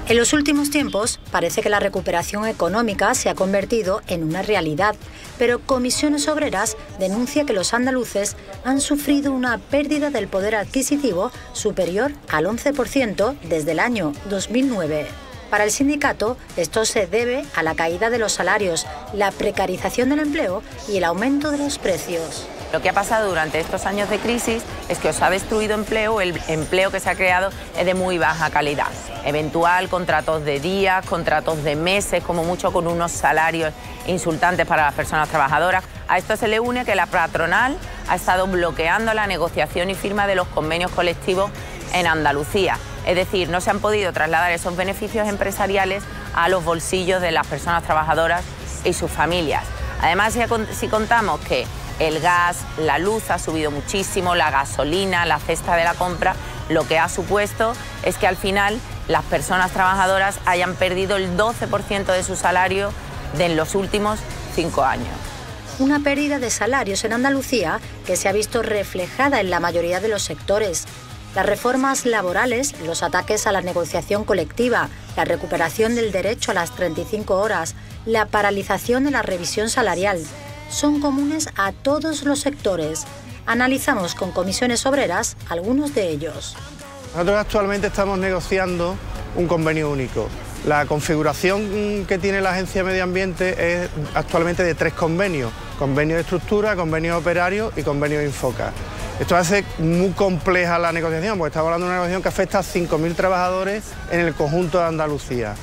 En los últimos tiempos parece que la recuperación económica se ha convertido en una realidad, pero Comisiones Obreras denuncia que los andaluces han sufrido una pérdida del poder adquisitivo superior al 11% desde el año 2009. Para el sindicato, esto se debe a la caída de los salarios, la precarización del empleo y el aumento de los precios. Lo que ha pasado durante estos años de crisis es que os ha destruido empleo, el empleo que se ha creado es de muy baja calidad. Eventual, contratos de días, contratos de meses, como mucho con unos salarios insultantes para las personas trabajadoras. A esto se le une que la patronal ha estado bloqueando la negociación y firma de los convenios colectivos en Andalucía. Es decir, no se han podido trasladar esos beneficios empresariales a los bolsillos de las personas trabajadoras y sus familias. Además, si contamos que el gas, la luz ha subido muchísimo, la gasolina, la cesta de la compra, lo que ha supuesto es que al final las personas trabajadoras hayan perdido el 12% de su salario en los últimos 5 años. Una pérdida de salarios en Andalucía que se ha visto reflejada en la mayoría de los sectores. Las reformas laborales, los ataques a la negociación colectiva, la recuperación del derecho a las 35 horas, la paralización de la revisión salarial, son comunes a todos los sectores. Analizamos con Comisiones Obreras algunos de ellos. Nosotros actualmente estamos negociando un convenio único. La configuración que tiene la Agencia de Medio Ambiente es actualmente de 3 convenios. Convenio de estructura, convenio de operario y convenio de Infoca. Esto hace muy compleja la negociación, porque estamos hablando de una negociación que afecta a 5.000 trabajadores en el conjunto de Andalucía.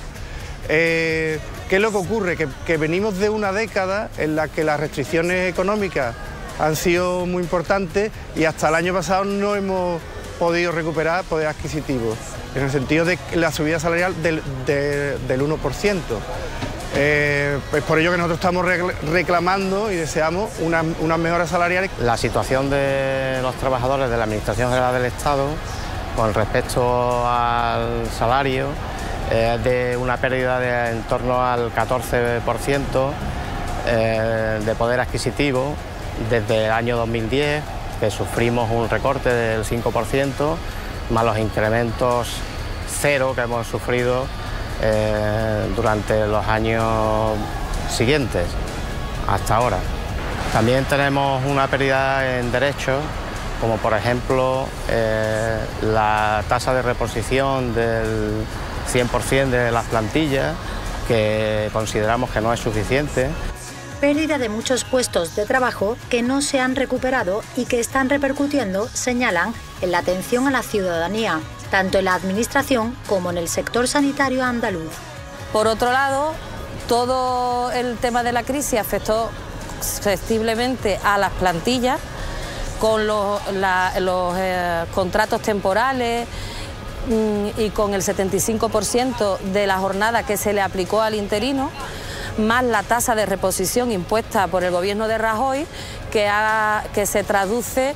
¿Qué es lo que ocurre? Que venimos de una década en la que las restricciones económicas han sido muy importantes y hasta el año pasado no hemos podido recuperar poder adquisitivo, en el sentido de la subida salarial del 1%. Es por ello que nosotros estamos reclamando y deseamos unas mejoras salariales. La situación de los trabajadores de la Administración General del Estado con respecto al salario es de una pérdida de en torno al 14% de poder adquisitivo desde el año 2010, que sufrimos un recorte del 5%, más los incrementos cero que hemos sufrido durante los años siguientes, hasta ahora. También tenemos una pérdida en derechos, como por ejemplo la tasa de reposición del 100% de las plantillas, que consideramos que no es suficiente. Pérdida de muchos puestos de trabajo que no se han recuperado y que están repercutiendo, señalan, en la atención a la ciudadanía, tanto en la administración como en el sector sanitario andaluz. Por otro lado, todo el tema de la crisis afectó sensiblemente a las plantillas, con los contratos temporales y con el 75% de la jornada que se le aplicó al interino, más la tasa de reposición impuesta por el gobierno de Rajoy, que se traduce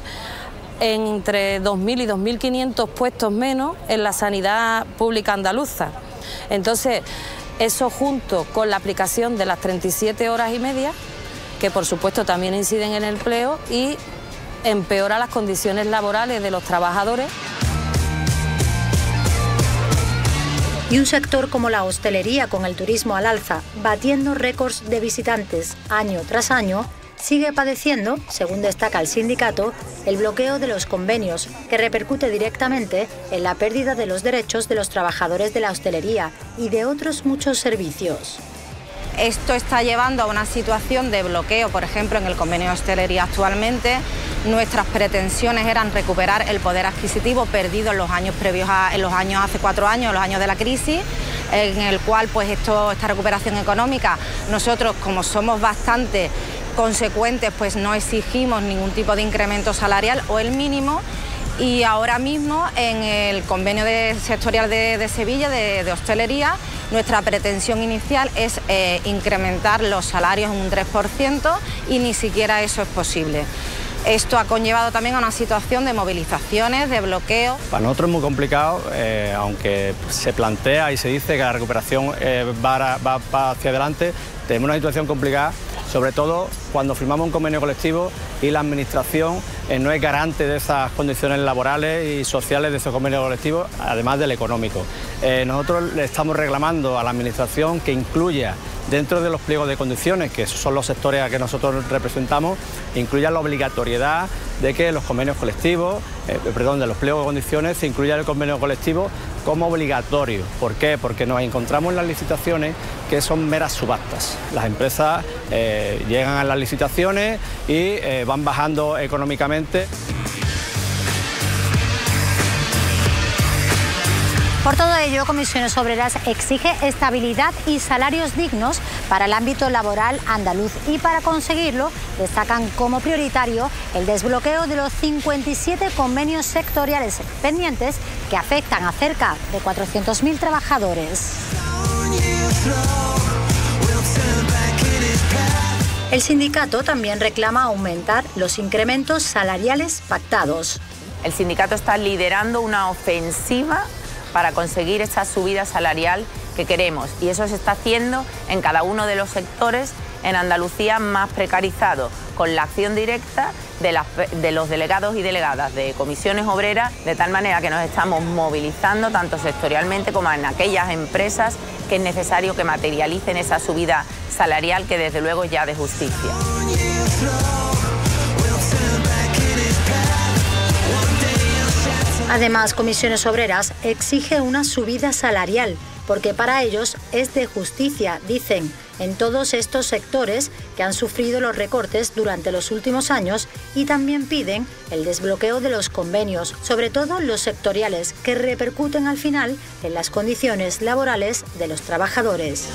en entre 2.000 y 2.500 puestos menos en la sanidad pública andaluza. Entonces, eso junto con la aplicación de las 37 horas y media, que por supuesto también inciden en el empleo y empeora las condiciones laborales de los trabajadores. Y un sector como la hostelería, con el turismo al alza, batiendo récords de visitantes año tras año, sigue padeciendo, según destaca el sindicato, el bloqueo de los convenios, que repercute directamente en la pérdida de los derechos de los trabajadores de la hostelería y de otros muchos servicios. Esto está llevando a una situación de bloqueo, por ejemplo, en el convenio de hostelería actualmente. Nuestras pretensiones eran recuperar el poder adquisitivo perdido en los años previos hace 4 años, los años de la crisis, en el cual pues esta recuperación económica, nosotros como somos bastante consecuentes, pues no exigimos ningún tipo de incremento salarial o el mínimo. Y ahora mismo en el convenio sectorial de Sevilla de hostelería, nuestra pretensión inicial es incrementar los salarios en un 3% y ni siquiera eso es posible. Esto ha conllevado también a una situación de movilizaciones, de bloqueo. Para nosotros es muy complicado, aunque se plantea y se dice que la recuperación va hacia adelante, tenemos una situación complicada sobre todo cuando firmamos un convenio colectivo y la Administración no es garante de esas condiciones laborales y sociales de esos convenios colectivos, además del económico. Nosotros le estamos reclamando a la Administración que incluya dentro de los pliegos de condiciones, que son los sectores a que nosotros representamos, incluya la obligatoriedad de que los convenios colectivos, de los pliegos de condiciones, se incluya el convenio colectivo como obligatorio. ¿Por qué? Porque nos encontramos en las licitaciones que son meras subastas. Las empresas llegan a las licitaciones y van bajando económicamente. Por todo ello, Comisiones Obreras exige estabilidad y salarios dignos para el ámbito laboral andaluz y para conseguirlo destacan como prioritario el desbloqueo de los 57 convenios sectoriales pendientes que afectan a cerca de 400.000 trabajadores. El sindicato también reclama aumentar los incrementos salariales pactados. El sindicato está liderando una ofensiva para conseguir esa subida salarial que queremos, y eso se está haciendo en cada uno de los sectores en Andalucía más precarizados, con la acción directa de los delegados y delegadas de comisiones obreras, de tal manera que nos estamos movilizando tanto sectorialmente como en aquellas empresas que es necesario que materialicen esa subida salarial, que desde luego es ya de justicia. Además, Comisiones Obreras exige una subida salarial, porque para ellos es de justicia, dicen, en todos estos sectores que han sufrido los recortes durante los últimos años, y también piden el desbloqueo de los convenios, sobre todo los sectoriales, que repercuten al final en las condiciones laborales de los trabajadores.